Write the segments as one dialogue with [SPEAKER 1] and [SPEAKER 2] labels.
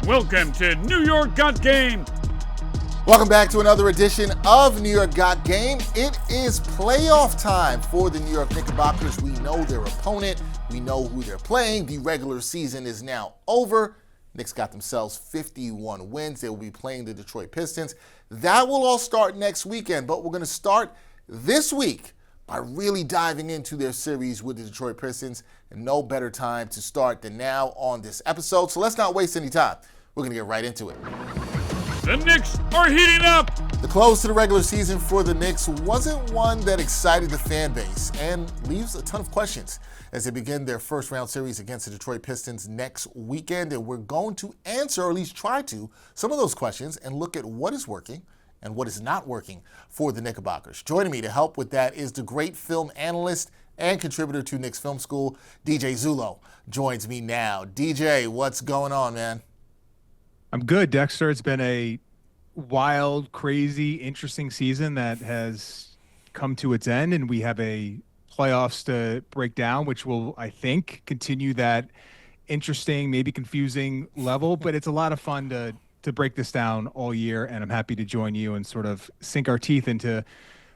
[SPEAKER 1] Welcome to New York Got Game.
[SPEAKER 2] Welcome back to another edition of New York Got Game. It is playoff time for the New York Knickerbockers. We know their opponent. We know who they're playing. The regular season is now over. Knicks got themselves 51 wins. They will be playing the Detroit Pistons. That will all start next weekend, but we're going to start this week by really diving into their series with the Detroit Pistons, and no better time to start than now on this episode. So let's not waste any time. We're going to get right into it.
[SPEAKER 1] The Knicks are heating up.
[SPEAKER 2] The close to the regular season for the Knicks wasn't one that excited the fan base and leaves a ton of questions as they begin their first round series against the Detroit Pistons next weekend. And we're going to answer, or at least try to, some of those questions and look at what is working and what is not working for the Knickerbockers. Joining me to help with that is the great film analyst and contributor to Knicks Film School, DJ Zullo, joins me now. DJ, what's going on, man?
[SPEAKER 3] I'm good, Dexter. It's been a wild, crazy, interesting season that has come to its end, and we have a playoffs to break down, which will, I think, continue that interesting, maybe confusing level. But it's a lot of fun to break this down all year, and I'm happy to join you and sort of sink our teeth into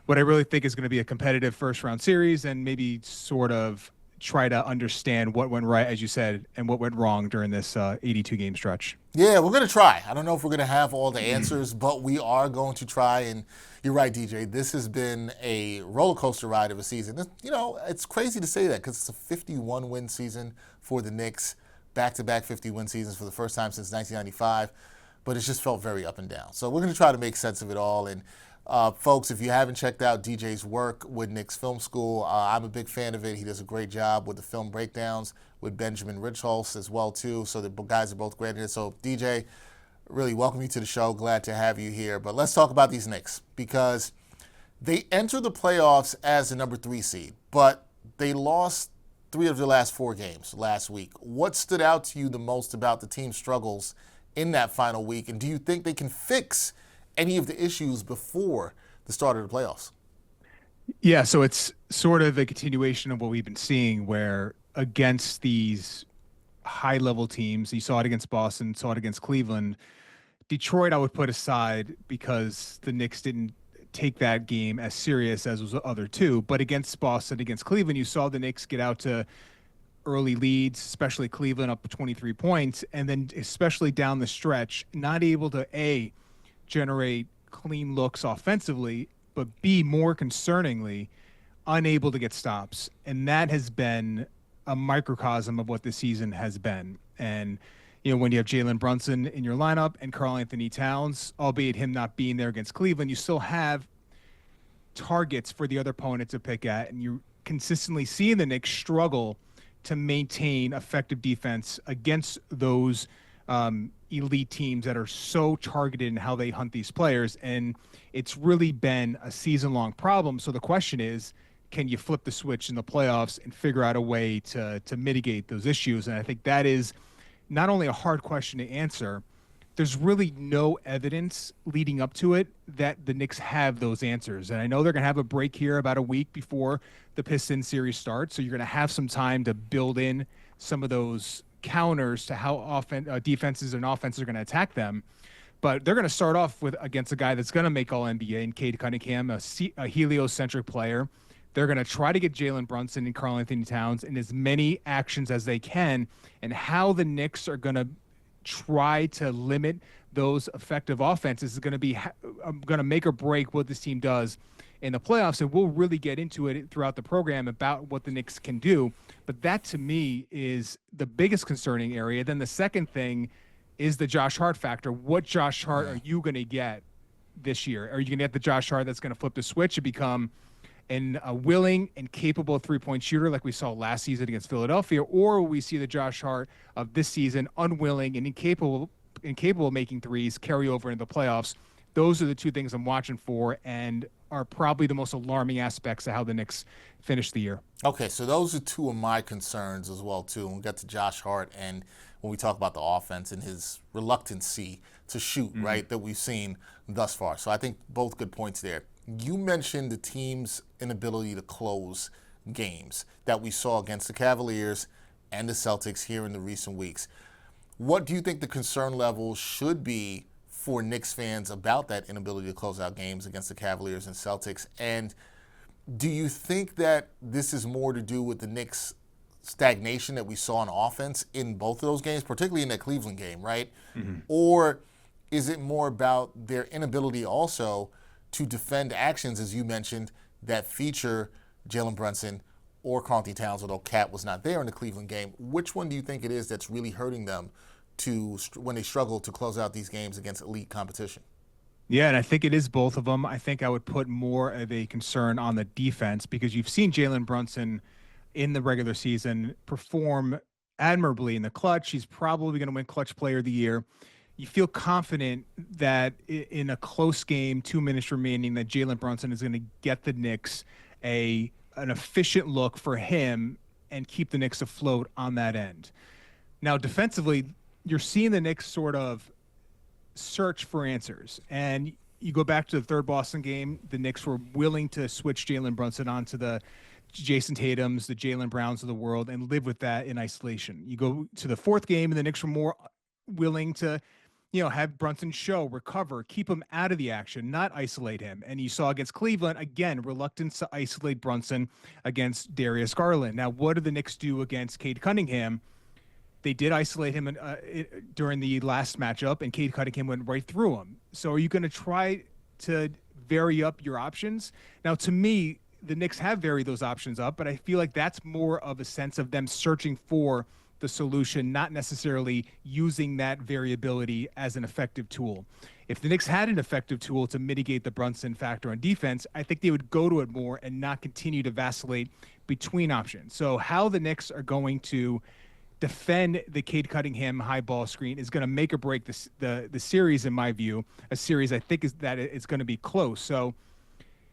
[SPEAKER 3] what I really think is going to be a competitive first-round series, and maybe sort of try to understand what went right, as you said, and what went wrong during this 82-game stretch.
[SPEAKER 2] Yeah, we're going to try. I don't know if we're going to have all the answers, but we are going to try. And you're right, DJ. This has been a roller coaster ride of a season. You know, it's crazy to say that because it's a 51-win season for the Knicks, back-to-back 50-win seasons for the first time since 1995. But it's just felt very up and down. So we're going to try to make sense of it all. And folks, if you haven't checked out DJ's work with Knicks Film School, I'm a big fan of it. He does a great job with the film breakdowns with Benjamin Richholz as well, too. So the guys are both great at it. So, DJ, really welcome you to the show. Glad to have you here. But let's talk about these Knicks because they entered the playoffs as the number 3 seed, but they lost 3 of their last 4 games last week. What stood out to you the most about the team's struggles in that final week, and do you think they can fix any of the issues before the start of the playoffs?
[SPEAKER 3] Yeah, so it's sort of a continuation of what we've been seeing where against these high-level teams, you saw it against Boston, saw it against Cleveland. Detroit I would put aside because the Knicks didn't take that game as serious as was the other two. But against Boston, against Cleveland, you saw the Knicks get out to early leads, especially Cleveland up 23 points, and then especially down the stretch, not able to, A, generate clean looks offensively, but B, more concerningly, unable to get stops. And that has been a microcosm of what this season has been. And, you know, when you have Jalen Brunson in your lineup and karl-Anthony Towns, albeit him not being there against Cleveland, you still have targets for the other opponent to pick at, and you're consistently seeing the Knicks struggle to maintain effective defense against those elite teams that are so targeted in how they hunt these players. And it's really been a season-long problem. So the question is, can you flip the switch in the playoffs and figure out a way to mitigate those issues? And I think that is not only a hard question to answer, there's really no evidence leading up to it that the Knicks have those answers. And I know they're going to have a break here about a week before the Pistons series starts. So you're going to have some time to build in some of those counters to how defenses and offenses are going to attack them. But they're going to start off with against a guy that's going to make all NBA and Cade Cunningham, a heliocentric player. They're going to try to get Jalen Brunson and karl-Anthony Towns in as many actions as they can. And how the Knicks are going to try to limit those effective offenses is going to be going to make or break what this team does in the playoffs. And we'll really get into it throughout the program about what the Knicks can do. But that, to me, is the biggest concerning area. Then the second thing is the Josh Hart factor. What Josh Hart are you going to get this year? Are you going to get the Josh Hart that's going to flip the switch and become a willing and capable three-point shooter like we saw last season against Philadelphia, or will we see the Josh Hart of this season unwilling and incapable of making threes carry over into the playoffs? Those are the two things I'm watching for and are probably the most alarming aspects of how the Knicks finish the year.
[SPEAKER 2] Okay, so those are two of my concerns as well, too. When we got to Josh Hart and when we talk about the offense and his reluctancy to shoot, right, that we've seen thus far. So I think both good points there. You mentioned the team's inability to close games that we saw against the Cavaliers and the Celtics here in the recent weeks. What do you think the concern level should be for Knicks fans about that inability to close out games against the Cavaliers and Celtics? And do you think that this is more to do with the Knicks' stagnation that we saw on offense in both of those games, particularly in that Cleveland game, right? Or is it more about their inability also to defend actions, as you mentioned, that feature Jalen Brunson or Karl-Anthony Towns, although Cat was not there in the Cleveland game? Which one do you think it is that's really hurting them when they struggle to close out these games against elite competition?
[SPEAKER 3] Yeah, and I think it is both of them. I think I would put more of a concern on the defense because you've seen Jalen Brunson in the regular season perform admirably in the clutch. He's probably going to win Clutch Player of the Year. You feel confident that in a close game, 2 minutes remaining, that Jalen Brunson is going to get the Knicks an efficient look for him and keep the Knicks afloat on that end. Now, defensively, you're seeing the Knicks sort of search for answers. And you go back to the third Boston game, the Knicks were willing to switch Jalen Brunson onto the Jason Tatums, the Jaylen Browns of the world, and live with that in isolation. You go to the fourth game, and the Knicks were more willing to, have Brunson recover, keep him out of the action, not isolate him. And you saw against Cleveland, again, reluctance to isolate Brunson against Darius Garland. Now, what did the Knicks do against Cade Cunningham? They did isolate him during the last matchup, and Cade Cunningham went right through him. So are you going to try to vary up your options? Now, to me, the Knicks have varied those options up, but I feel like that's more of a sense of them searching for the solution, not necessarily using that variability as an effective tool. If the Knicks had an effective tool to mitigate the Brunson factor on defense, I think they would go to it more and not continue to vacillate between options. So how the Knicks are going to defend the Cade Cunningham high ball screen is going to make or break the series, in my view. A series I think is that it's going to be close. So,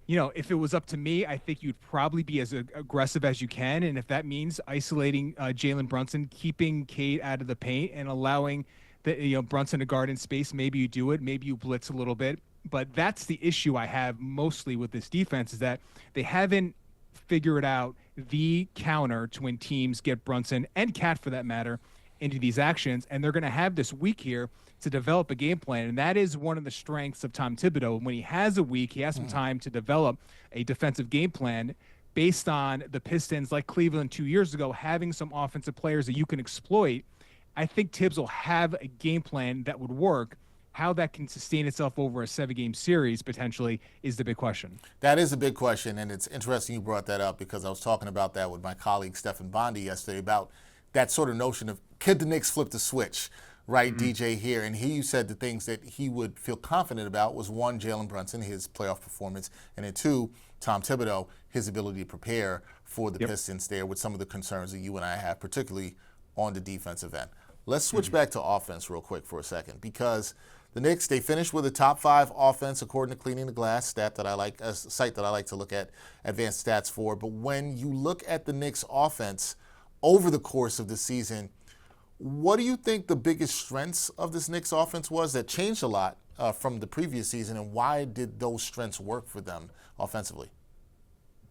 [SPEAKER 3] if it was up to me, I think you'd probably be as aggressive as you can. And if that means isolating Jalen Brunson, keeping Cade out of the paint and allowing Brunson to guard in space, maybe you do it. Maybe you blitz a little bit. But that's the issue I have mostly with this defense, is that they haven't figured out the counter to when teams get Brunson and Cat, for that matter, into these actions. And they're going to have this week here to develop a game plan. And that is one of the strengths of Tom Thibodeau. When he has a week, he has some time to develop a defensive game plan based on the Pistons, like Cleveland 2 years ago, having some offensive players that you can exploit. I think Tibbs will have a game plan that would work. How that can sustain itself over a 7-game series potentially is the big question.
[SPEAKER 2] That is a big question, and it's interesting you brought that up because I was talking about that with my colleague Stephen Bondi yesterday about that sort of notion of could the Knicks flip the switch, right, DJ here? And he said the things that he would feel confident about was, one, Jalen Brunson, his playoff performance, and then two, Tom Thibodeau, his ability to prepare for the Pistons there with some of the concerns that you and I have, particularly on the defensive end. Let's switch back to offense real quick for a second, because the Knicks, they finished with a top 5 offense according to Cleaning the Glass, site that I like to look at advanced stats for. But when you look at the Knicks offense over the course of the season, what do you think the biggest strengths of this Knicks offense was that changed a lot from the previous season, and why did those strengths work for them offensively?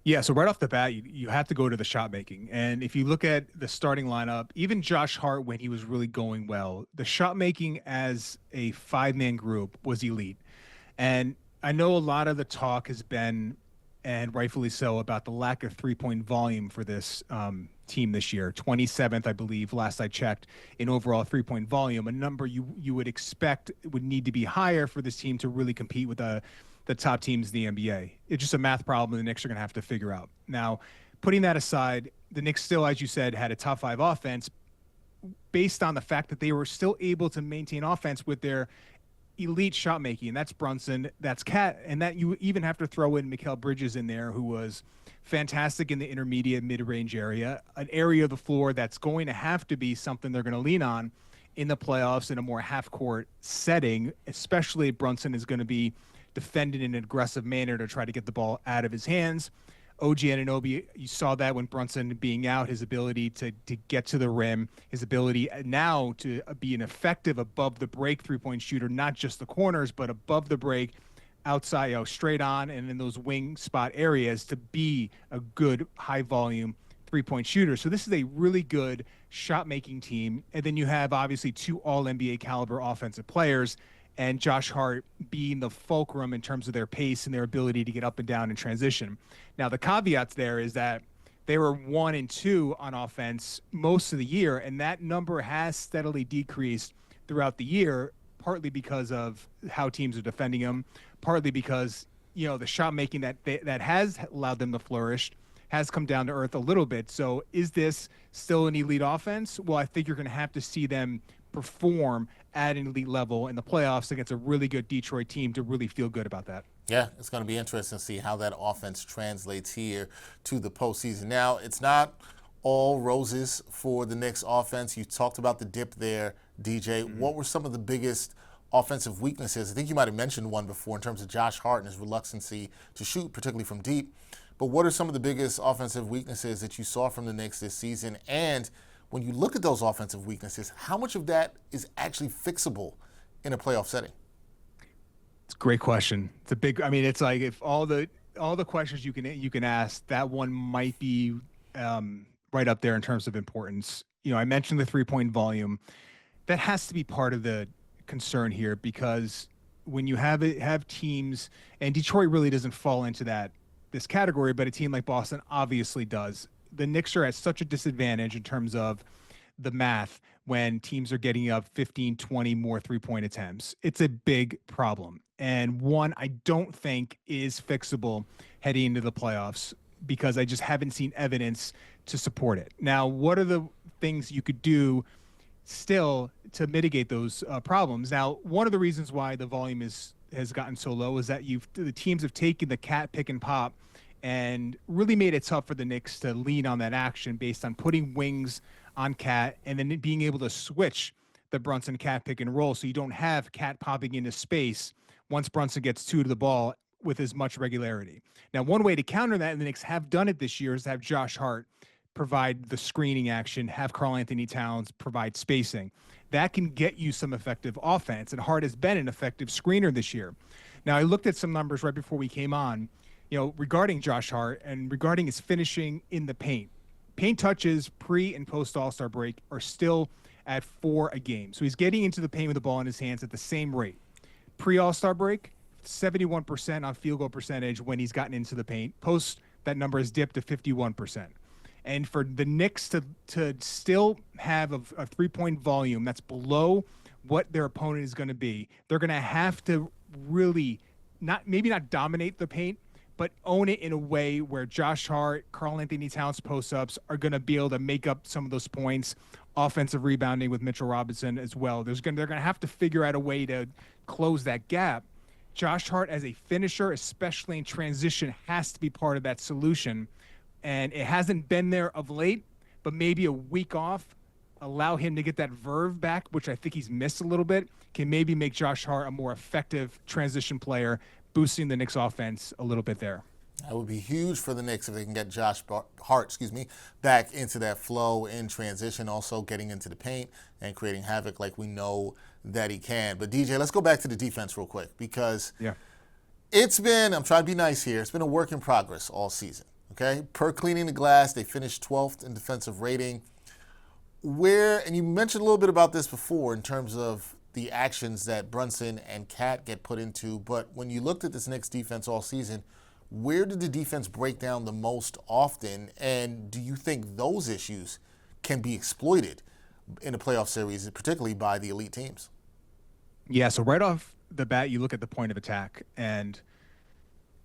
[SPEAKER 3] Yeah, so right off the bat, you have to go to the shot making. And if you look at the starting lineup, even Josh Hart, when he was really going well, the shot making as a 5-man group was elite. And I know a lot of the talk has been, and rightfully so, about the lack of 3-point volume for this team this year. 27th, I believe, last I checked, in overall 3-point volume, a number you would expect would need to be higher for this team to really compete with the top teams in the NBA. It's just a math problem the Knicks are going to have to figure out. Now, putting that aside, the Knicks still, as you said, had a top 5 offense based on the fact that they were still able to maintain offense with their elite shot making. And that's Brunson, that's Cat, and that you even have to throw in Mikal Bridges in there, who was fantastic in the intermediate mid-range area, an area of the floor that's going to have to be something they're going to lean on in the playoffs in a more half-court setting, especially if Brunson is going to be defended in an aggressive manner to try to get the ball out of his hands. OG Anunoby, you saw that when Brunson being out, his ability to get to the rim, his ability now to be an effective above the break 3-point shooter, not just the corners, but above the break, outside, straight on, and in those wing spot areas to be a good high volume 3-point shooter. So this is a really good shot making team. And then you have obviously two all NBA caliber offensive players, and Josh Hart being the fulcrum in terms of their pace and their ability to get up and down in transition. Now, the caveats there is that they were 1 and 2 on offense most of the year, and that number has steadily decreased throughout the year, partly because of how teams are defending them, partly because, you know, the shot making that has allowed them to flourish has come down to earth a little bit. So is this still an elite offense? Well, I think you're going to have to see them perform at an elite level in the playoffs against a really good Detroit team to really feel good about that.
[SPEAKER 2] Yeah, it's going to be interesting to see how that offense translates here to the postseason. Now, it's not all roses for the Knicks offense. You talked about the dip there, DJ. What were some of the biggest offensive weaknesses? I think you might have mentioned one before in terms of Josh Hart and his reluctancy to shoot, particularly from deep. But what are some of the biggest offensive weaknesses that you saw from the Knicks this season? And when you look at those offensive weaknesses, how much of that is actually fixable in a playoff setting?
[SPEAKER 3] It's a great question. It's a big. I mean, it's like if all the questions you can ask, that one might be right up there in terms of importance. You know, I mentioned the 3-point volume. That has to be part of the concern here, because when you have teams, and Detroit really doesn't fall into this category, but a team like Boston obviously does. The Knicks are at such a disadvantage in terms of the math when teams are getting up 15, 20 more 3-point attempts. It's a big problem, and one I don't think is fixable heading into the playoffs, because I just haven't seen evidence to support it. Now, what are the things you could do still to mitigate those problems? Now, one of the reasons why the volume has gotten so low is that the teams have taken the cat pick and pop and really made it tough for the Knicks to lean on that action based on putting wings on Cat and then being able to switch the Brunson Cat pick and roll, so you don't have Cat popping into space once Brunson gets 2 to the ball with as much regularity. Now, one way to counter that, and the Knicks have done it this year, is to have Josh Hart provide the screening action, have Karl-Anthony Towns provide spacing. That can get you some effective offense, and Hart has been an effective screener this year. Now, I looked at some numbers right before we came on, you know, regarding Josh Hart and regarding his finishing in the paint. Paint touches pre and post All-Star break are still at 4 a game. So he's getting into the paint with the ball in his hands at the same rate. Pre-All-Star break, 71% on field goal percentage when he's gotten into the paint. Post, that number has dipped to 51%. And for the Knicks to still have a 3-point volume that's below what their opponent is going to be, they're going to have to really maybe not dominate the paint, but own it in a way where Josh Hart, Karl-Anthony Towns post-ups are going to be able to make up some of those points. Offensive rebounding with Mitchell Robinson as well. They're going to have to figure out a way to close that gap. Josh Hart as a finisher, especially in transition, has to be part of that solution. And it hasn't been there of late, but maybe a week off, allow him to get that verve back, which I think he's missed a little bit, can maybe make Josh Hart a more effective transition player, boosting the Knicks offense a little bit there.
[SPEAKER 2] That would be huge for the Knicks if they can get Josh Hart, back into that flow in transition, also getting into the paint and creating havoc like we know that he can. But DJ, let's go back to the defense real quick, because it's been, I'm trying to be nice here, it's been a work in progress all season. Okay, per Cleaning the Glass, they finished 12th in defensive rating. And you mentioned a little bit about this before in terms of the actions that Brunson and Cat get put into, but when you looked at this Knicks defense all season, where did the defense break down the most often, and do you think those issues can be exploited in a playoff series, particularly by the elite teams?
[SPEAKER 3] Yeah, so right off the bat, you look at the point of attack, and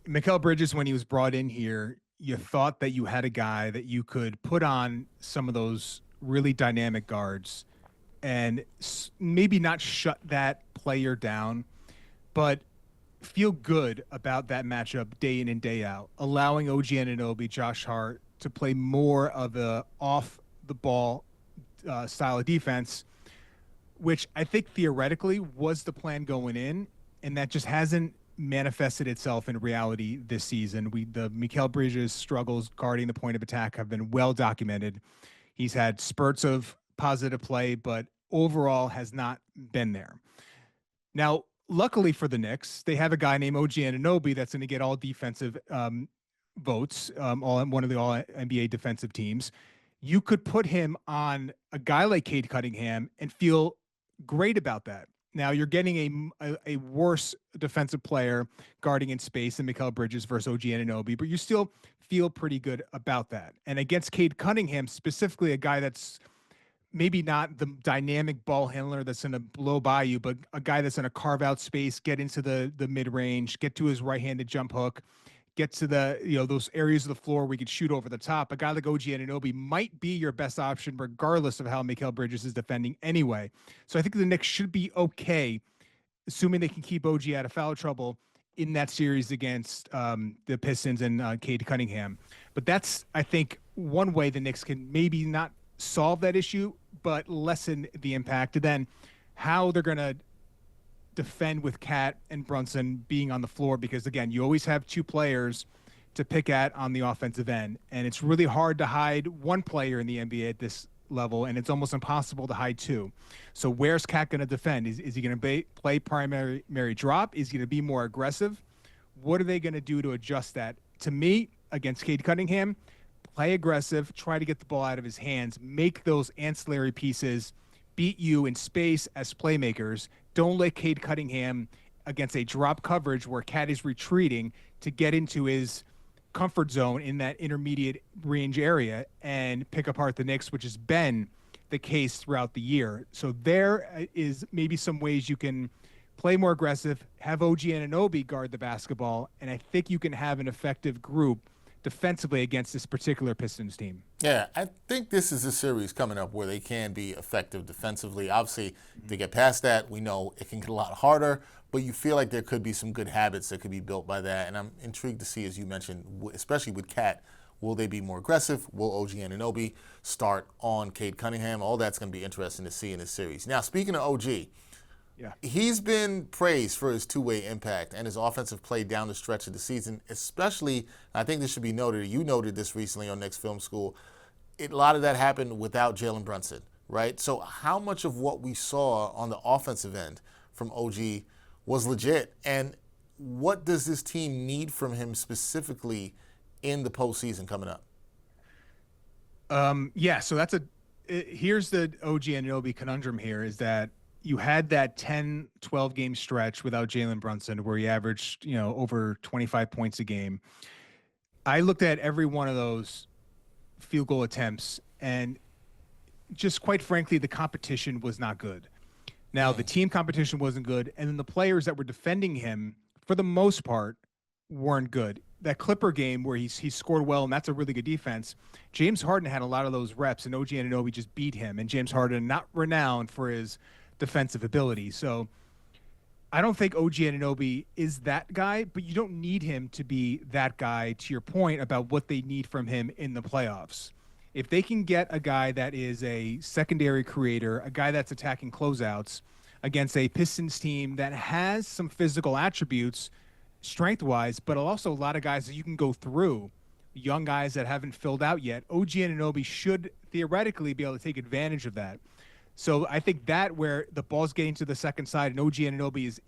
[SPEAKER 3] Mikal Bridges, when he was brought in here, you thought that you had a guy that you could put on some of those really dynamic guards and maybe not shut that player down, but feel good about that matchup day in and day out, allowing OG Anunoby, Josh Hart to play more of a off-the-ball style of defense, which I think theoretically was the plan going in, and that just hasn't manifested itself in reality this season. The Mikal Bridges struggles guarding the point of attack have been well documented. He's had spurts of positive play, but overall has not been there. Now, luckily for the Knicks, they have a guy named OG Anunoby that's going to get all defensive votes, one of the all NBA defensive teams. you could put him on a guy like Cade Cunningham and feel great about that. Now you're getting a worse defensive player guarding in space than Mikal Bridges versus OG Anunoby, but you still feel pretty good about that. And against Cade Cunningham, specifically a guy that's maybe not the dynamic ball handler that's going to blow by you, but a guy that's going to carve out space, get into the mid range, get to his right-handed jump hook, get to the, those areas of the floor we could shoot over the top. A guy like OG Anunoby might be your best option, regardless of how Mikal Bridges is defending anyway. So I think the Knicks should be okay, assuming they can keep OG out of foul trouble in that series against the Pistons and Cade Cunningham. But that's, I think, one way the Knicks can maybe not solve that issue, but lessen the impact. And then how they're going to defend with Cat and Brunson being on the floor, because again, you always have two players to pick at on the offensive end, and it's really hard to hide one player in the NBA at this level, and it's almost impossible to hide two. So where's Cat going to defend? Is he going to play primary drop? Is he going to be more aggressive? What are they going to do to adjust that? To me, against Cade Cunningham, play aggressive, try to get the ball out of his hands, make those ancillary pieces beat you in space as playmakers. Don't let Cade Cunningham against a drop coverage where Cat is retreating to get into his comfort zone in that intermediate range area and pick apart the Knicks, which has been the case throughout the year. So there is maybe some ways you can play more aggressive, have OG Anunoby guard the basketball, and I think you can have an effective group defensively against this particular Pistons team.
[SPEAKER 2] Yeah, I think this is a series coming up where they can be effective defensively. Obviously, to get past that, we know it can get a lot harder, but you feel like there could be some good habits that could be built by that. And I'm intrigued to see, as you mentioned, especially with Cat, will they be more aggressive? Will OG Anunoby start on Cade Cunningham? All that's going to be interesting to see in this series. Now, speaking of OG,
[SPEAKER 3] yeah,
[SPEAKER 2] he's been praised for his two-way impact and his offensive play down the stretch of the season, especially, I think this should be noted, you noted this recently on Knicks Film School, a lot of that happened without Jalen Brunson, right? So how much of what we saw on the offensive end from OG was legit, and what does this team need from him specifically in the postseason coming up?
[SPEAKER 3] So here's the OG Anunoby conundrum here, is that you had that 10, 12 game stretch without Jalen Brunson where he averaged, over 25 points a game. I looked at every one of those field goal attempts, and just quite frankly, the competition was not good. Now, the team competition wasn't good, and then the players that were defending him, for the most part, weren't good. That Clipper game where he scored well, and that's a really good defense, James Harden had a lot of those reps, and OG Anunoby just beat him, and James Harden, not renowned for his defensive ability. So I don't think OG Anunoby is that guy, but you don't need him to be that guy, to your point about what they need from him in the playoffs. If they can get a guy that is a secondary creator, a guy that's attacking closeouts against a Pistons team that has some physical attributes strength-wise, but also a lot of guys that you can go through, young guys that haven't filled out yet, OG Anunoby should theoretically be able to take advantage of that. So I think that where the ball's getting to the second side and OG Anunoby is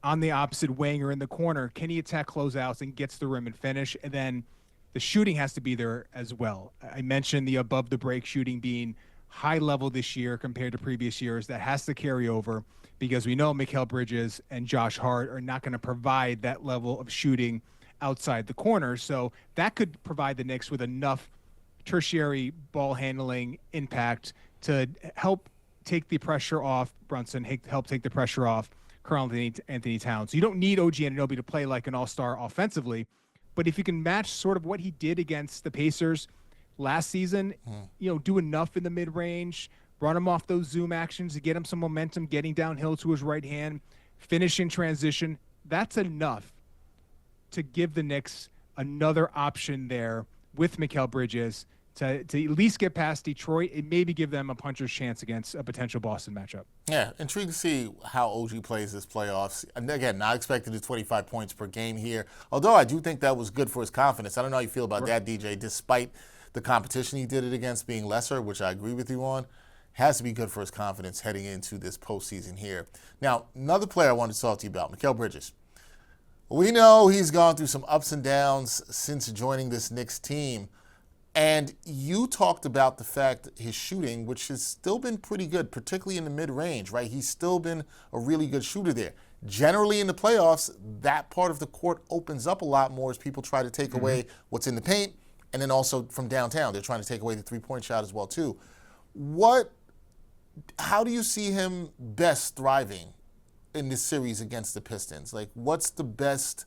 [SPEAKER 3] on the opposite wing or in the corner, can he attack closeouts and gets the rim and finish? And then the shooting has to be there as well. I mentioned the above the break shooting being high level this year compared to previous years. That has to carry over because we know Mikal Bridges and Josh Hart are not going to provide that level of shooting outside the corner. So that could provide the Knicks with enough tertiary ball handling impact to help take the pressure off Brunson, help take the pressure off karl-anthony Towns. So you don't need OG Anunoby to play like an all-star offensively, but if you can match sort of what he did against the Pacers last season, do enough in the mid-range, run him off those zoom actions to get him some momentum, getting downhill to his right hand, finish in transition, that's enough to give the Knicks another option there with Mikal Bridges to at least get past Detroit and maybe give them a puncher's chance against a potential Boston matchup.
[SPEAKER 2] Yeah, intrigued to see how OG plays this playoffs. And again, not expecting the 25 points per game here, although I do think that was good for his confidence. I don't know how you feel about that, DJ, despite the competition he did it against being lesser, which I agree with you on. Has to be good for his confidence heading into this postseason here. Now, another player I wanted to talk to you about, Mikal Bridges. We know he's gone through some ups and downs since joining this Knicks team. And you talked about the fact that his shooting, which has still been pretty good, particularly in the mid-range, right? He's still been a really good shooter there. Generally in the playoffs, that part of the court opens up a lot more as people try to take away what's in the paint, and then also from downtown, they're trying to take away the three-point shot as well too. How do you see him best thriving in this series against the Pistons? Like, what's the best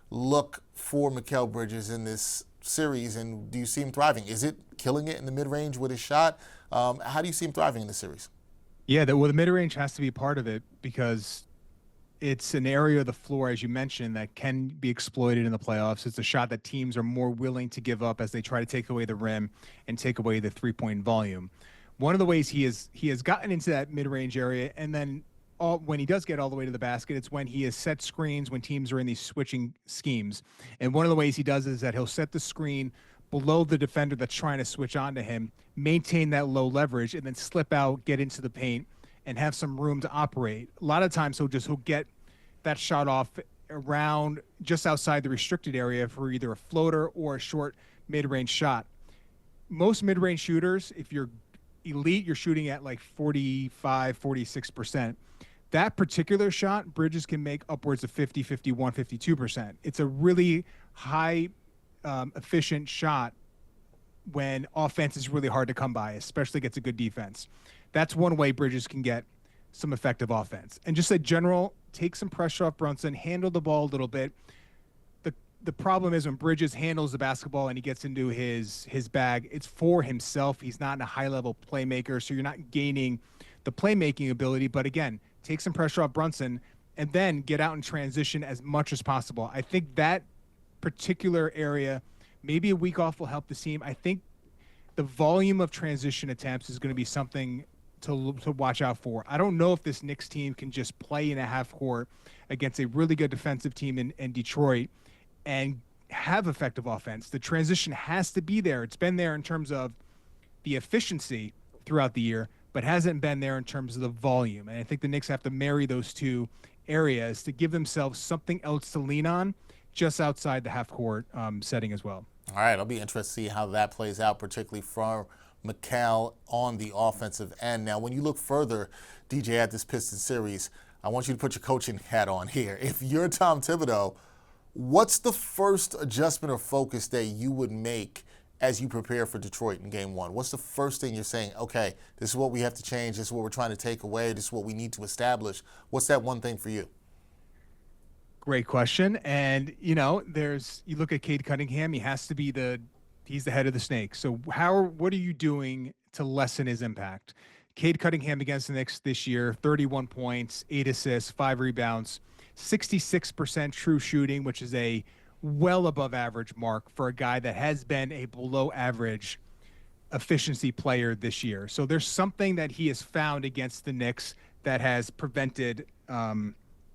[SPEAKER 2] look for Mikal Bridges in this series, and do you see him thriving? Is it killing it in the mid-range with his shot? How do you see him thriving in this series?
[SPEAKER 3] Yeah, the mid-range has to be part of it because it's an area of the floor, as you mentioned, that can be exploited in the playoffs. It's a shot that teams are more willing to give up as they try to take away the rim and take away the three-point volume. One of the ways he has gotten into that mid-range area, and then when he does get all the way to the basket, it's when he has set screens when teams are in these switching schemes. And one of the ways he does is that he'll set the screen below the defender that's trying to switch onto him, maintain that low leverage, and then slip out, get into the paint, and have some room to operate. A lot of times he'll get that shot off around just outside the restricted area for either a floater or a short mid-range shot. Most mid-range shooters, if you're elite, you're shooting at like 45, 46%. That particular shot, Bridges can make upwards of 50, 51, 52%. It's a really high efficient shot when offense is really hard to come by, especially against a good defense. That's one way Bridges can get some effective offense. And just a general, take some pressure off Brunson, handle the ball a little bit. The problem is when Bridges handles the basketball and he gets into his bag, it's for himself. He's not a high-level playmaker, so you're not gaining the playmaking ability. But again, take some pressure off Brunson and then get out and transition as much as possible. I think that particular area, maybe a week off will help the team. I think the volume of transition attempts is going to be something to watch out for. I don't know if this Knicks team can just play in a half court against a really good defensive team in Detroit and have effective offense. The transition has to be there. It's been there in terms of the efficiency throughout the year, but hasn't been there in terms of the volume. And I think the Knicks have to marry those two areas to give themselves something else to lean on just outside the half-court setting as well.
[SPEAKER 2] All right, I'll be interested to see how that plays out, particularly for Mikal on the offensive end. Now, when you look further, DJ, at this Pistons series, I want you to put your coaching hat on here. If you're Tom Thibodeau, what's the first adjustment or focus that you would make as you prepare for Detroit in Game 1? What's the first thing you're saying, okay, this is what we have to change, this is what we're trying to take away, this is what we need to establish? What's that one thing for you?
[SPEAKER 3] Great question. And, you look at Cade Cunningham, he's the head of the snake. So what are you doing to lessen his impact? Cade Cunningham against the Knicks this year, 31 points, 8 assists, 5 rebounds, 66% true shooting, which is a well above average mark for a guy that has been a below average efficiency player this year. So there's something that he has found against the Knicks that has prevented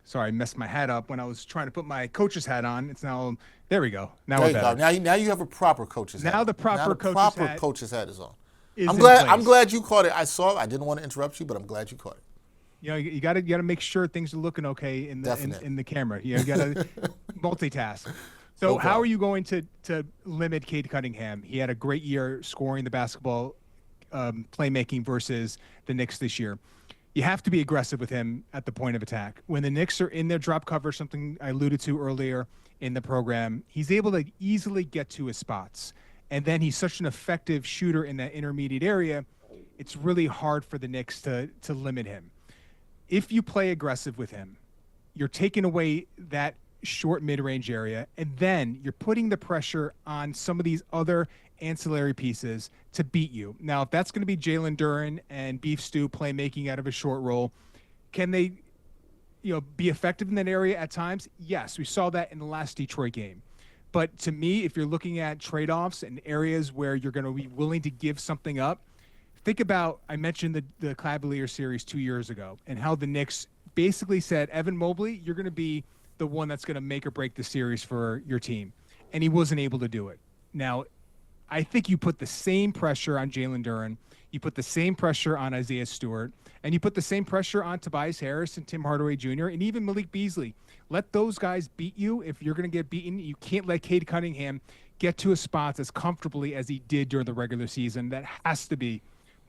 [SPEAKER 3] sorry, I messed my hat up when I was trying to put my coach's hat on. It's now, there we go. Now we're better.
[SPEAKER 2] Now you have a proper coach's hat.
[SPEAKER 3] Now the proper
[SPEAKER 2] coach's hat is on.
[SPEAKER 3] I'm
[SPEAKER 2] glad you caught it. I didn't want to interrupt you, but I'm glad you caught it.
[SPEAKER 3] You got to make sure things are looking okay in the camera. You got to multitask. So how are you going to limit Cade Cunningham? He had a great year scoring the basketball, playmaking versus the Knicks this year. You have to be aggressive with him at the point of attack. When the Knicks are in their drop cover, something I alluded to earlier in the program, he's able to easily get to his spots. And then he's such an effective shooter in that intermediate area, it's really hard for the Knicks to limit him. If you play aggressive with him, you're taking away that short mid-range area, and then you're putting the pressure on some of these other ancillary pieces to beat you. Now, if that's going to be Jalen Duren and Beef Stew playmaking out of a short roll, can they be effective in that area at times? Yes, we saw that in the last Detroit game. But to me, if you're looking at trade-offs and areas where you're going to be willing to give something up, think about, I mentioned the Cavalier series 2 years ago and how the Knicks basically said, Evan Mobley, you're going to be the one that's going to make or break the series for your team. And he wasn't able to do it. Now, I think you put the same pressure on Jalen Duren, you put the same pressure on Isaiah Stewart, and you put the same pressure on Tobias Harris and Tim Hardaway Jr. and even Malik Beasley. Let those guys beat you. If you're going to get beaten, you can't let Cade Cunningham get to his spots as comfortably as he did during the regular season. That has to be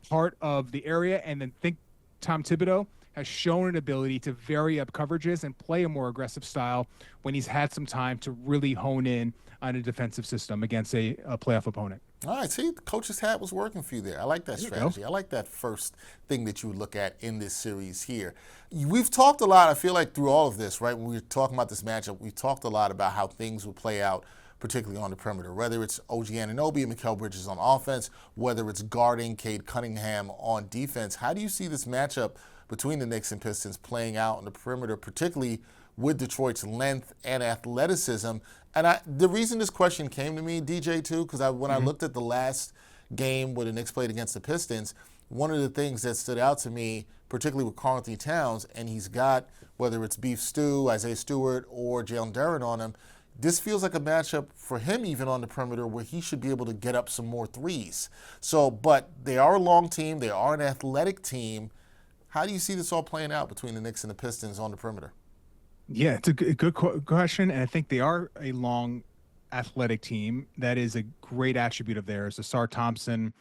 [SPEAKER 3] part of the area. And then think Tom Thibodeau has shown an ability to vary up coverages and play a more aggressive style when he's had some time to really hone in on a defensive system against a playoff opponent.
[SPEAKER 2] All right, see, the coach's hat was working for you there. I like that strategy. I like that first thing that you would look at in this series here. We've talked a lot, I feel like, through all of this, right? When we were talking about this matchup, we talked a lot about how things would play out, particularly on the perimeter, whether it's OG Anunoby and Mikal Bridges on offense, whether it's guarding Cade Cunningham on defense. How do you see this matchup between the Knicks and Pistons playing out on the perimeter, particularly with Detroit's length and athleticism? And the reason this question came to me, DJ, too, because when I looked at the last game where the Knicks played against the Pistons, one of the things that stood out to me, particularly with Karl-Anthony Towns, and he's got, whether it's Beef Stew, Isaiah Stewart, or Jalen Duren on him, this feels like a matchup for him even on the perimeter where he should be able to get up some more threes. So, but they are a long team. They are an athletic team. How do you see this all playing out between the Knicks and the Pistons on the perimeter?
[SPEAKER 3] Yeah, it's a good question, and I think they are a long, athletic team. That is a great attribute of theirs. Asar Thompson,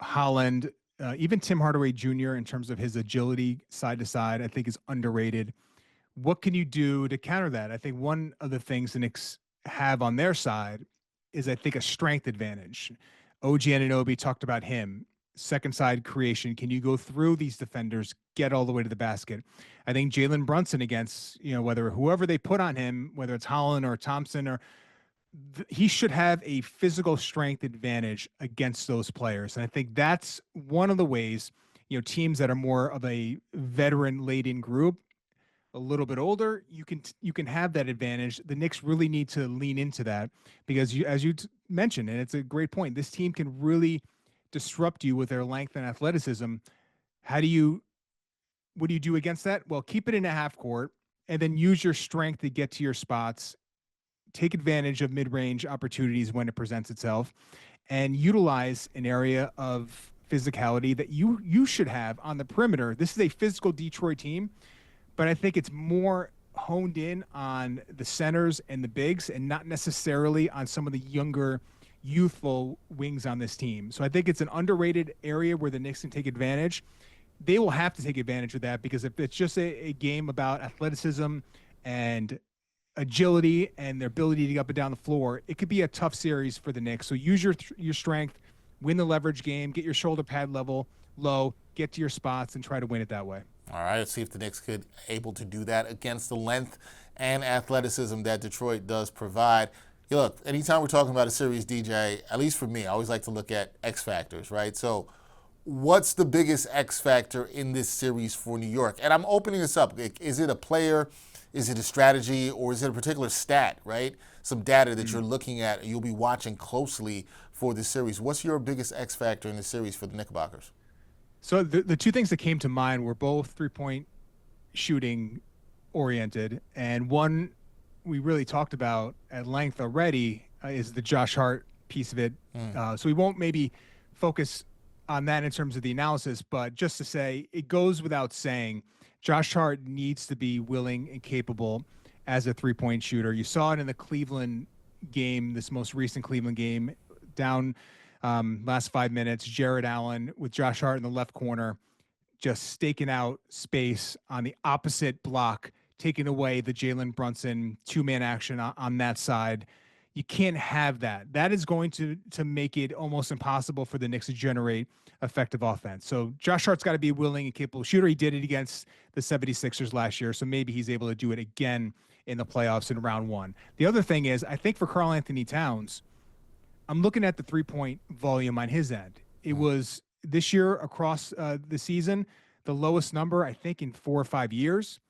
[SPEAKER 3] Holland, even Tim Hardaway Jr. in terms of his agility side to side, I think is underrated. What can you do to counter that? I think one of the things the Knicks have on their side is, I think, a strength advantage. OG Anunoby talked about him. Second side creation. Can you go through these defenders, get all the way to the basket? I think Jalen Brunson against, whether whoever they put on him, whether it's Holland or Thompson, he should have a physical strength advantage against those players. And I think that's one of the ways, teams that are more of a veteran laden group, a little bit older, you can have that advantage. The Knicks really need to lean into that because as you mentioned, and it's a great point, this team can really disrupt you with their length and athleticism. What do you do against that? Well, keep it in a half court and then use your strength to get to your spots, take advantage of mid-range opportunities when it presents itself, and utilize an area of physicality that you should have on the perimeter. This is a physical Detroit team, but I think it's more honed in on the centers and the bigs and not necessarily on some of the younger youthful wings on this team. So I think it's an underrated area where the Knicks can take advantage. They will have to take advantage of that because if it's just a game about athleticism and agility and their ability to get up and down the floor, it could be a tough series for the Knicks. So use your strength, win the leverage game, get your shoulder pad level low, get to your spots, and try to win it that way.
[SPEAKER 2] All right, let's see if the Knicks could able to do that against the length and athleticism that Detroit does provide. Look, anytime we're talking about a series, DJ, at least for me, I always like to look at X factors, right? So what's the biggest X factor in this series for New York? And I'm opening this up. Is it a player? Is it a strategy? Or is it a particular stat, right? Some data that you're looking at and you'll be watching closely for this series. What's your biggest X factor in the series for the Knickerbockers?
[SPEAKER 3] So the two things that came to mind were both three-point shooting oriented, and one we really talked about at length already is the Josh Hart piece of it. So we won't maybe focus on that in terms of the analysis, but just to say, it goes without saying, Josh Hart needs to be willing and capable as a three-point shooter. You saw it in the Cleveland game, this most recent Cleveland game, down last 5 minutes, Jared Allen with Josh Hart in the left corner, just staking out space on the opposite block, taking away the Jalen Brunson two-man action on that side. You can't have that. That is going to make it almost impossible for the Knicks to generate effective offense. So Josh Hart's got to be a willing and capable shooter. He did it against the 76ers last year, so maybe he's able to do it again in the playoffs in round one. The other thing is, I think for Karl-Anthony Towns, I'm looking at the three-point volume on his end. It was this year across the season, the lowest number, I think, in 4 or 5 years.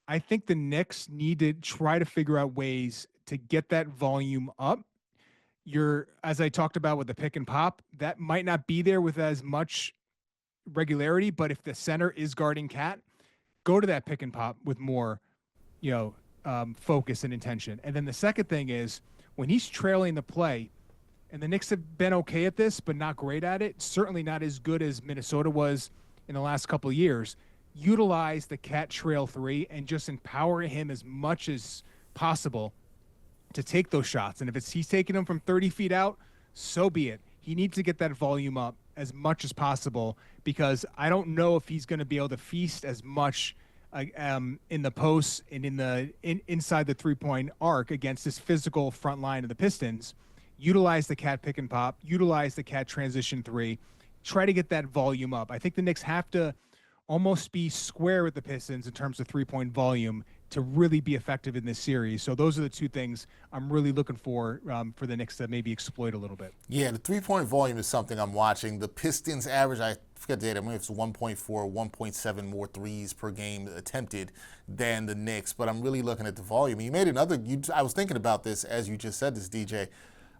[SPEAKER 3] I think the Knicks need to try to figure out ways to get that volume up. As I talked about with the pick and pop, that might not be there with as much regularity, but if the center is guarding Cat, go to that pick and pop with more, focus and intention. And then the second thing is when he's trailing the play, and the Knicks have been okay at this, but not great at it, certainly not as good as Minnesota was in the last couple of years, utilize the Cat trail three and just empower him as much as possible to take those shots. And if he's taking them from 30 feet out, so be it. He needs to get that volume up as much as possible, because I don't know if he's going to be able to feast as much in the post and inside the three-point arc against this physical front line of the Pistons. Utilize the cat pick and pop, utilize the cat transition three, try to get that volume up. I think the Knicks have to almost be square with the Pistons in terms of three-point volume to really be effective in this series. So those are the two things I'm really looking for the Knicks to maybe exploit a little bit.
[SPEAKER 2] Yeah, the three-point volume is something I'm watching. The Pistons average, I forget the data, I mean it's 1.4, 1.7 more threes per game attempted than the Knicks, but I'm really looking at the volume. You made I was thinking about this as you just said this, DJ.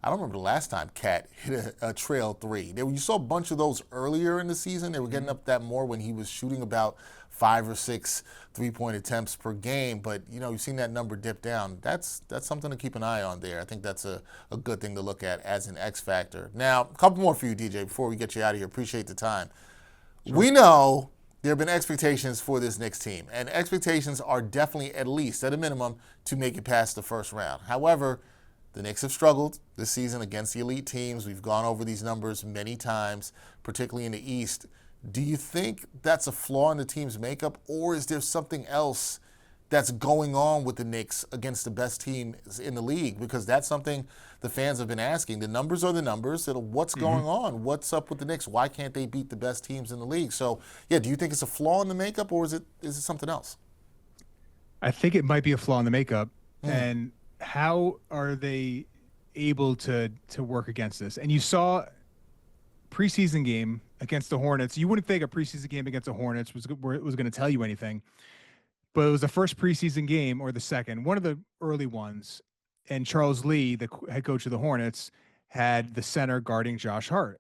[SPEAKER 2] I don't remember the last time Cat hit a trail three. You saw a bunch of those earlier in the season. They were getting up that more when he was shooting about 5 or 6 three-point attempts per game. But, you've seen that number dip down. That's something to keep an eye on there. I think that's a good thing to look at as an X factor. Now, a couple more for you, DJ, before we get you out of here. Appreciate the time. Sure. We know there have been expectations for this Knicks team, and expectations are definitely, at least, at a minimum, to make it past the first round. However, the Knicks have struggled this season against the elite teams. We've gone over these numbers many times, particularly in the East. Do you think that's a flaw in the team's makeup, or is there something else that's going on with the Knicks against the best teams in the league? Because that's something the fans have been asking. The numbers are the numbers. What's going on? What's up with the Knicks? Why can't they beat the best teams in the league? So, yeah, do you think it's a flaw in the makeup, or is it something else?
[SPEAKER 3] I think it might be a flaw in the makeup. And how are they able to work against this? And you saw preseason game against the Hornets. You wouldn't think a preseason game against the Hornets was going to tell you anything, but it was the first preseason game, or the second, one of the early ones. And Charles Lee, the head coach of the Hornets, had the center guarding Josh Hart.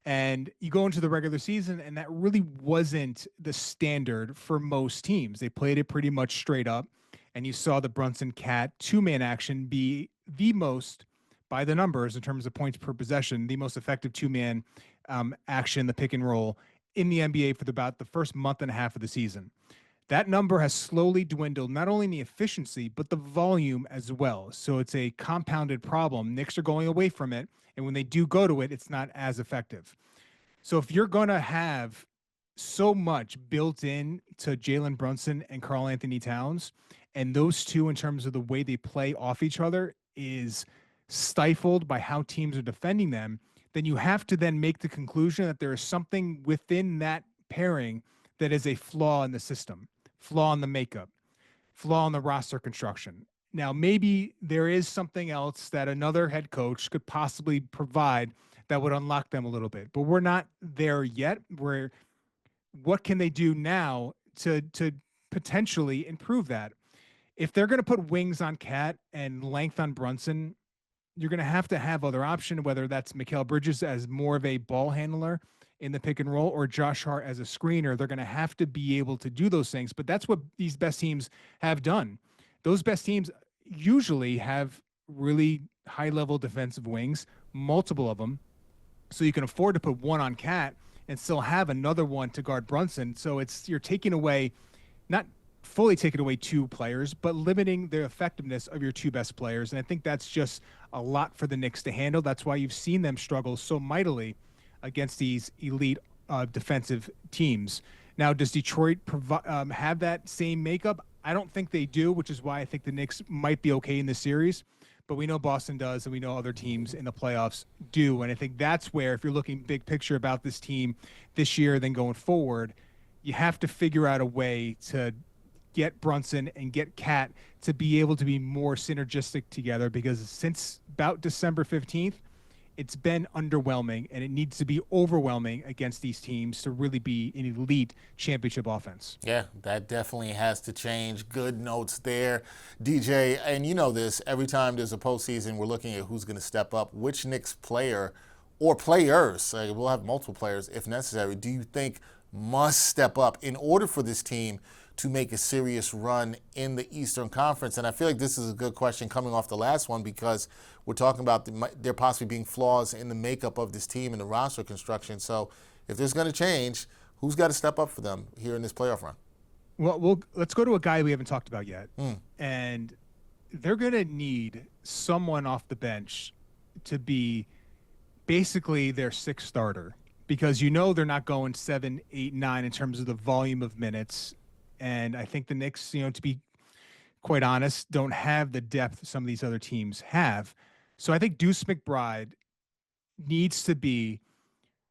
[SPEAKER 3] And you go into the regular season, and that really wasn't the standard for most teams. They played it pretty much straight up. And you saw the Brunson Cat two-man action be the most, by the numbers in terms of points per possession, the most effective two-man action, the pick and roll in the NBA for about the first month and a half of the season. That number has slowly dwindled, not only in the efficiency, but the volume as well. So it's a compounded problem. Knicks are going away from it, and when they do go to it, it's not as effective. So if you're going to have so much built in to Jalen Brunson and karl-Anthony Towns, and those two, in terms of the way they play off each other, is stifled by how teams are defending them, then you have to then make the conclusion that there is something within that pairing that is a flaw in the system, flaw in the makeup, flaw in the roster construction. Now, maybe there is something else that another head coach could possibly provide that would unlock them a little bit, but we're not there yet. What can they do now to potentially improve that? If they're going to put wings on Cat and length on Brunson, you're going to have other option, whether that's Mikal Bridges as more of a ball handler in the pick and roll, or Josh Hart as a screener. They're going to have to be able to do those things. But that's what these best teams have done. Those best teams usually have really high-level defensive wings, multiple of them, so you can afford to put one on Cat and still have another one to guard Brunson. So you're taking away, not fully taking away two players, but limiting the effectiveness of your two best players. And I think that's just a lot for the Knicks to handle. That's why you've seen them struggle so mightily against these elite defensive teams. Now, does Detroit have that same makeup? I don't think they do, which is why I think the Knicks might be okay in this series. But we know Boston does, and we know other teams in the playoffs do. And I think that's where, if you're looking big picture about this team this year, then going forward, you have to figure out a way to get Brunson and get Cat to be able to be more synergistic together, because since about December 15th, it's been underwhelming, and it needs to be overwhelming against these teams to really be an elite championship offense.
[SPEAKER 2] Yeah, that definitely has to change. Good notes there, DJ. And you know this, every time there's a postseason, we're looking at who's going to step up. Which Knicks player or players, we'll have multiple players if necessary, do you think must step up in order for this team to make a serious run in the Eastern Conference? And I feel like this is a good question coming off the last one, because we're talking about there possibly being flaws in the makeup of this team and the roster construction. So if there's going to change, who's got to step up for them here in this playoff run?
[SPEAKER 3] Well, let's go to a guy we haven't talked about yet. And they're going to need someone off the bench to be basically their sixth starter, because they're not going 7, 8, 9 in terms of the volume of minutes. And I think the Knicks, to be quite honest, don't have the depth some of these other teams have. So I think Deuce McBride needs to be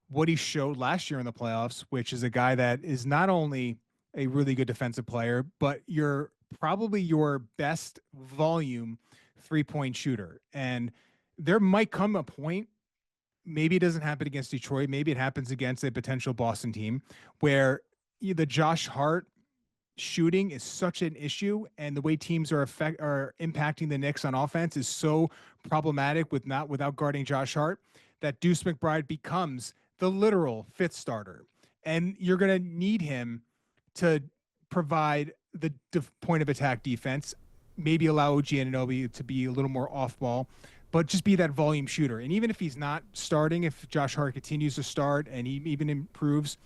[SPEAKER 3] what he showed last year in the playoffs, which is a guy that is not only a really good defensive player, but you're probably your best volume 3-point shooter. And there might come a point, maybe it doesn't happen against Detroit, maybe it happens against a potential Boston team, where the Josh Hart shooting is such an issue, and the way teams are impacting the Knicks on offense is so problematic without guarding Josh Hart, that Deuce McBride becomes the literal fifth starter. And you're going to need him to provide the point of attack defense, maybe allow OG Anunoby to be a little more off ball, but just be that volume shooter. And even if he's not starting, if Josh Hart continues to start and he even improves,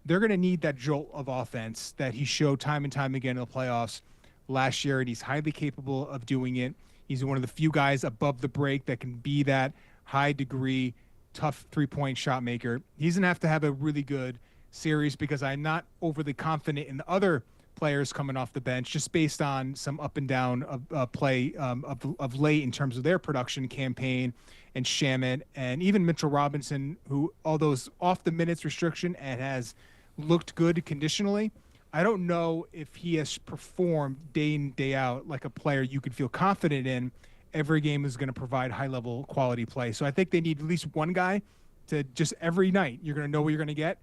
[SPEAKER 3] they're going to need that jolt of offense that he showed time and time again in the playoffs last year, and he's highly capable of doing it. He's one of the few guys above the break that can be that high degree, tough 3-point shot maker. He's going to have a really good series, because I'm not overly confident in the other players coming off the bench, just based on some up and down of play of late in terms of their production campaign, and Shamet and even Mitchell Robinson, who, although is off the minutes restriction and has looked good conditionally, I don't know if he has performed day in, day out like a player you could feel confident in. Every game is going to provide high-level quality play. So I think they need at least one guy to just every night, you're going to know what you're going to get.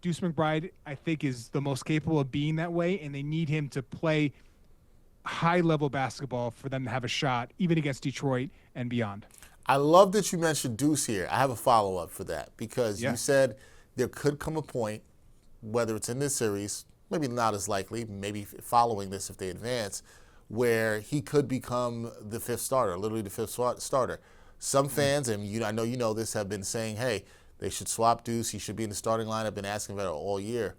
[SPEAKER 3] Deuce McBride, I think, is the most capable of being that way, and they need him to play high-level basketball for them to have a shot, even against Detroit and beyond.
[SPEAKER 2] I love that you mentioned Deuce here. I have a follow-up for that, because you said there could come a point, whether it's in this series, maybe not as likely, maybe following this if they advance, where he could become the fifth starter, literally the fifth starter. Some fans, and I know you know this, have been saying, hey, they should swap Deuce. He should be in the starting lineup. Been asking about it all year.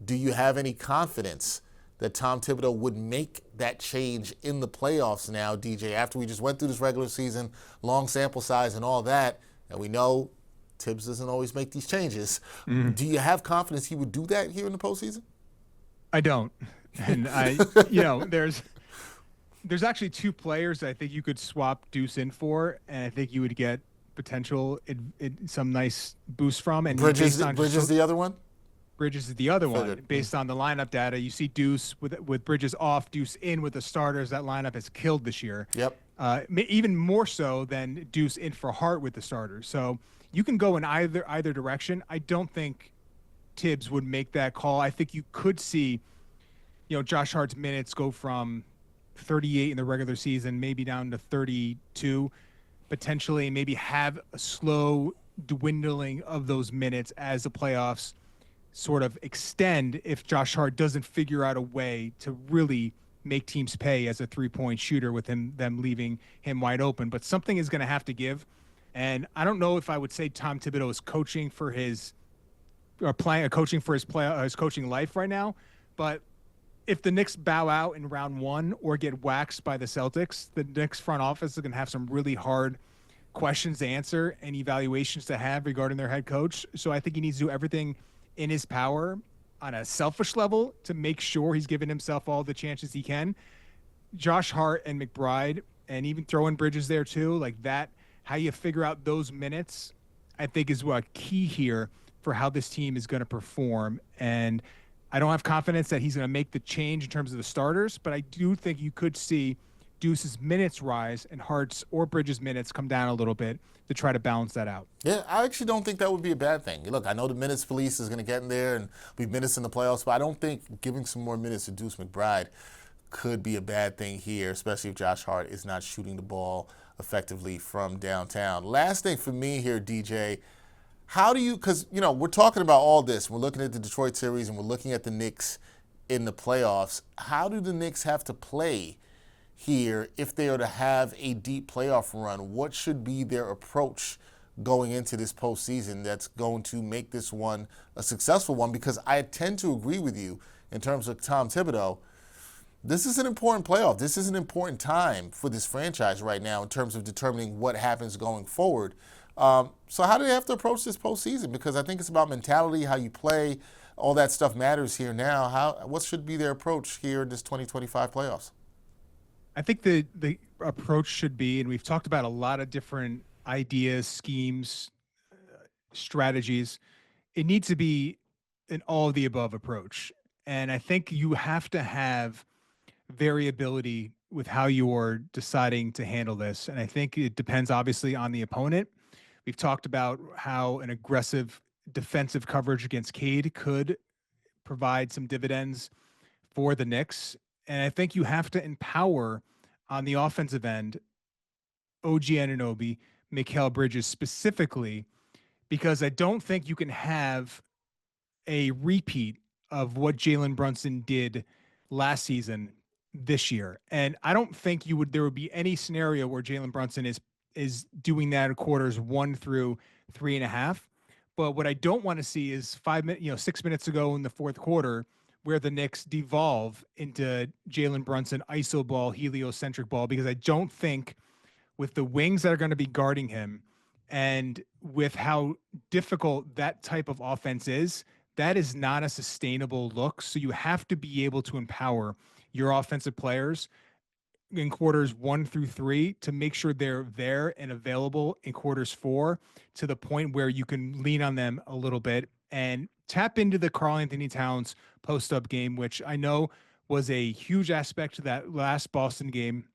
[SPEAKER 2] Do you have any confidence that Tom Thibodeau would make that change in the playoffs now, DJ, after we just went through this regular season, long sample size and all that, and we know Tibbs doesn't always make these changes. Do you have confidence he would do that here in the postseason?
[SPEAKER 3] I don't. And there's actually two players I think you could swap Deuce in for, and I think you would get potential some nice boost from. And
[SPEAKER 2] Bridges the other one?
[SPEAKER 3] Bridges is the other one. Based on the lineup data, you see Deuce with Bridges off, Deuce in with the starters. That lineup has killed this year.
[SPEAKER 2] Yep.
[SPEAKER 3] Even more so than Deuce in for Hart with the starters. So you can go in either direction. I don't think Tibbs would make that call. I think you could see, Josh Hart's minutes go from 38 in the regular season, maybe down to 32, potentially, maybe have a slow dwindling of those minutes as the playoffs sort of extend, if Josh Hart doesn't figure out a way to really make teams pay as a 3-point shooter with them leaving him wide open. But something is going to have to give. And I don't know if I would say Tom Thibodeau is coaching for his coaching life right now, but if the Knicks bow out in round one or get waxed by the Celtics, the Knicks front office is going to have some really hard questions to answer and evaluations to have regarding their head coach. So I think he needs to do everything in his power on a selfish level to make sure he's giving himself all the chances he can. Josh Hart and McBride, and even throw in Bridges there too, like that, how you figure out those minutes, I think is what key here for how this team is going to perform. And I don't have confidence that he's going to make the change in terms of the starters, but I do think you could see Deuce's minutes rise and Hart's or Bridges' minutes come down a little bit to try to balance that out.
[SPEAKER 2] Yeah, I actually don't think that would be a bad thing. Look, I know the minutes police is going to get in there and be minutes in the playoffs, but I don't think giving some more minutes to Deuce McBride could be a bad thing here, especially if Josh Hart is not shooting the ball effectively from downtown. Last thing for me here, DJ, how do you, because, we're talking about all this. We're looking at the Detroit series and we're looking at the Knicks in the playoffs. How do the Knicks have to play here if they are to have a deep playoff run? What should be their approach going into this postseason that's going to make this one a successful one? Because I tend to agree with you in terms of Tom Thibodeau. This is an important playoff. This is an important time for this franchise right now in terms of determining what happens going forward. So how do they have to approach this postseason? Because I think it's about mentality, how you play, all that stuff matters here now. What should be their approach here in this 2025 playoffs?
[SPEAKER 3] I think the approach should be, and we've talked about a lot of different ideas, schemes, strategies. It needs to be an all of the above approach. And I think you have to have variability with how you're deciding to handle this. And I think it depends obviously on the opponent. We've talked about how an aggressive defensive coverage against Cade could provide some dividends for the Knicks. And I think you have to empower on the offensive end OG Anunoby, Mikal Bridges specifically, because I don't think you can have a repeat of what Jalen Brunson did last season this year. And I don't think there would be any scenario where Jalen Brunson is doing that in quarters 1 through 3.5. But what I don't want to see is 6 minutes ago in the fourth quarter, where the Knicks devolve into Jalen Brunson iso ball, heliocentric ball, because I don't think with the wings that are going to be guarding him and with how difficult that type of offense is, that is not a sustainable look. So you have to be able to empower your offensive players in quarters 1 through 3 to make sure they're there and available in quarters 4 to the point where you can lean on them a little bit and tap into the Karl-Anthony Towns post-up game, which I know was a huge aspect to that last Boston game.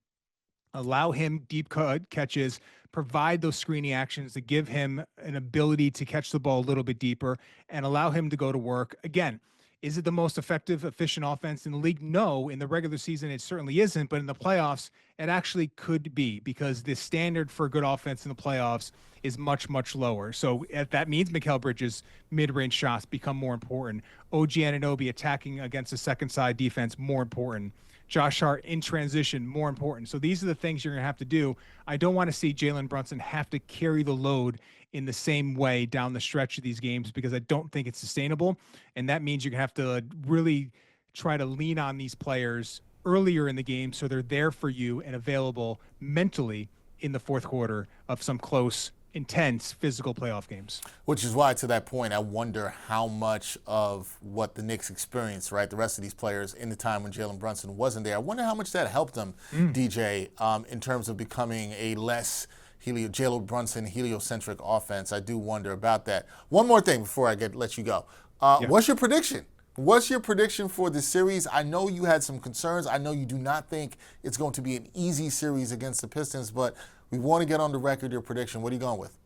[SPEAKER 3] Allow him deep catches, provide those screening actions to give him an ability to catch the ball a little bit deeper and allow him to go to work. Again, is it the most effective, efficient offense in the league? No. In the regular season, it certainly isn't. But in the playoffs, it actually could be because the standard for good offense in the playoffs is much, much lower. So that means Mikal Bridges' mid-range shots become more important. OG Anunoby attacking against the second side defense, more important. Josh Hart in transition, more important. So these are the things you're going to have to do. I don't want to see Jalen Brunson have to carry the load in the same way down the stretch of these games because I don't think it's sustainable. And that means you're going to have to really try to lean on these players earlier in the game so they're there for you and available mentally in the fourth quarter of some close, intense physical playoff games.
[SPEAKER 2] Which is why, to that point, I wonder how much of what the Knicks experienced, right, the rest of these players in the time when Jalen Brunson wasn't there, I wonder how much that helped them, DJ, in terms of becoming a less Jalen Brunson heliocentric offense. I do wonder about that. One more thing before I let you go. What's your prediction? What's your prediction for this series? I know you had some concerns. I know you do not think it's going to be an easy series against the Pistons, but we want to get on the record your prediction. What are you going with?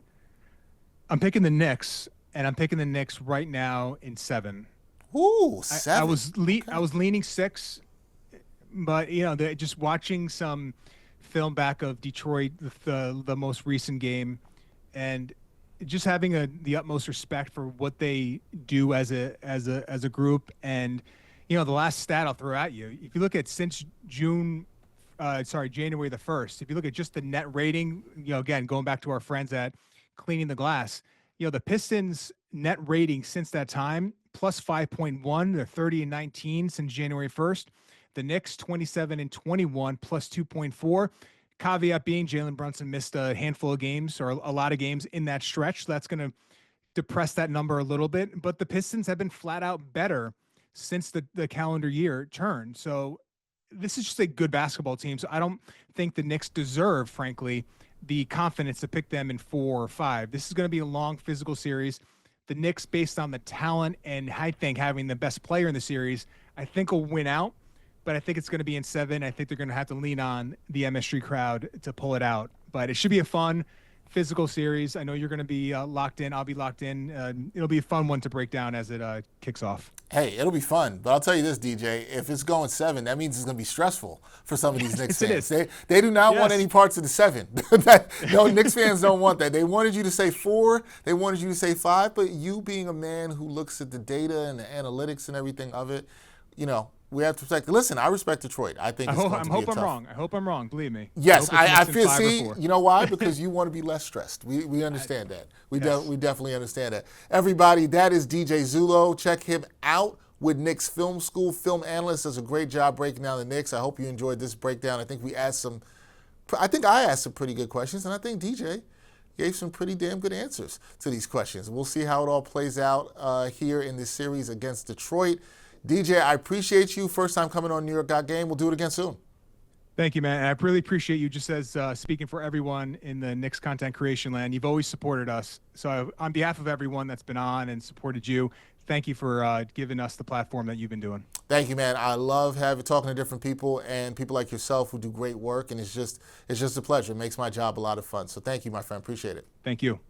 [SPEAKER 3] I'm picking the Knicks, and I'm picking the Knicks right now in 7.
[SPEAKER 2] Ooh, 7.
[SPEAKER 3] I was leaning 6, but just watching some film back of Detroit, the most recent game, and just having the utmost respect for what they do as a group. And the last stat I'll throw at you, if you look at since January the 1st, if you look at just the net rating, again going back to our friends at Cleaning the Glass, the Pistons net rating since that time plus 5.1. They're 30-19 since January 1st. The Knicks 27-21 plus 2.4. Caveat being Jalen Brunson missed a handful of games or a lot of games in that stretch. So that's going to depress that number a little bit. But the Pistons have been flat out better since the calendar year turned. So this is just a good basketball team. So I don't think the Knicks deserve, frankly, the confidence to pick them in 4 or 5. This is going to be a long physical series. The Knicks, based on the talent and I think having the best player in the series, I think will win out. But I think it's going to be in 7. I think they're going to have to lean on the MSG crowd to pull it out. But it should be a fun, physical series. I know you're going to be locked in. I'll be locked in. It'll be a fun one to break down as it kicks off.
[SPEAKER 2] Hey, it'll be fun. But I'll tell you this, DJ, if it's going 7, that means it's going to be stressful for some of these Knicks fans. They do not want any parts of the 7. No, Knicks fans don't want that. They wanted you to say 4. They wanted you to say 5. But you being a man who looks at the data and the analytics and everything of it, we have to respect. Listen, I respect Detroit. I think it's going to be tough.
[SPEAKER 3] I hope I'm wrong. Believe me.
[SPEAKER 2] Yes, I feel. See, you know why? Because you want to be less stressed. We understand that. We definitely understand that. Everybody, that is DJ Zullo. Check him out with Knicks Film School. Film analyst, does a great job breaking down the Knicks. I hope you enjoyed this breakdown. I think I asked some pretty good questions, and I think DJ gave some pretty damn good answers to these questions. We'll see how it all plays out here in this series against Detroit. DJ, I appreciate you. First time coming on New York Got Game. We'll do it again soon.
[SPEAKER 3] Thank you, man. And I really appreciate you, just as speaking for everyone in the Knicks content creation land. You've always supported us. So on behalf of everyone that's been on and supported you, thank you for giving us the platform that you've been doing.
[SPEAKER 2] Thank you, man. I love talking to different people and people like yourself who do great work, and it's just a pleasure. It makes my job a lot of fun. So thank you, my friend. Appreciate it.
[SPEAKER 3] Thank you.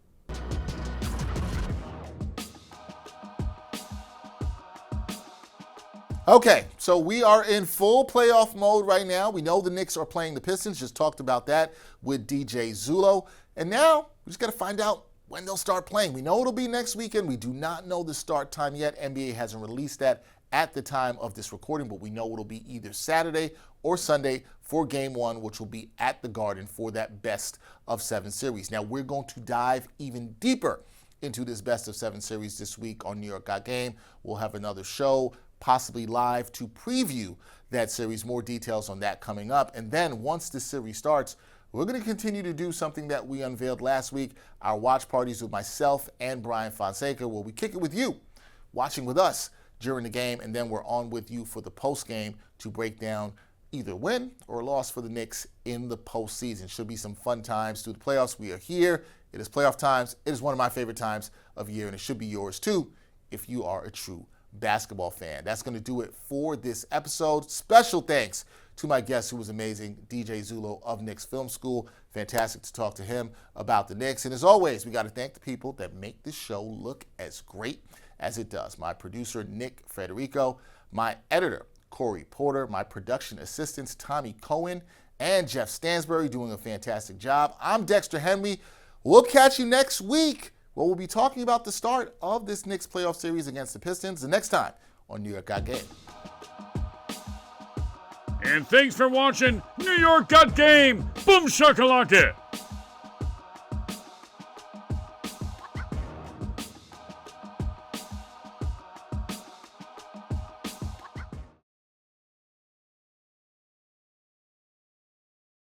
[SPEAKER 2] Okay, so we are in full playoff mode right now. We know the Knicks are playing the Pistons. Just talked about that with DJ Zullo. And now we just got to find out when they'll start playing. We know it'll be next weekend. We do not know the start time yet. NBA hasn't released that at the time of this recording, but we know it'll be either Saturday or Sunday for Game 1, which will be at the Garden for that best of 7 series. Now, we're going to dive even deeper into this best of 7 series this week on New York Got Game. We'll have another show, possibly live, to preview that series. More details on that coming up. And then once the series starts, we're going to continue to do something that we unveiled last week, our watch parties with myself and Brian Fonseca, where we kick it with you, watching with us during the game, and then we're on with you for the post game to break down either win or loss for the Knicks in the postseason. Should be some fun times through the playoffs. We are here. It is playoff times. It is one of my favorite times of year, and it should be yours too if you are a true basketball fan. That's going to do it for this episode. Special thanks to my guest, who was amazing, DJ Zullo of Knicks Film School. Fantastic to talk to him about the Knicks. And as always, we got to thank the people that make this show look as great as it does. My producer, Nick Federico, my editor, Corey Porter, my production assistants, Tommy Cohen and Jeff Stansbury, doing a fantastic job. I'm Dexter Henry. We'll catch you next week, where we'll be talking about the start of this Knicks playoff series against the Pistons the next time on New York Got Game.
[SPEAKER 1] And thanks for watching New York Got Game. Boom shakalaka.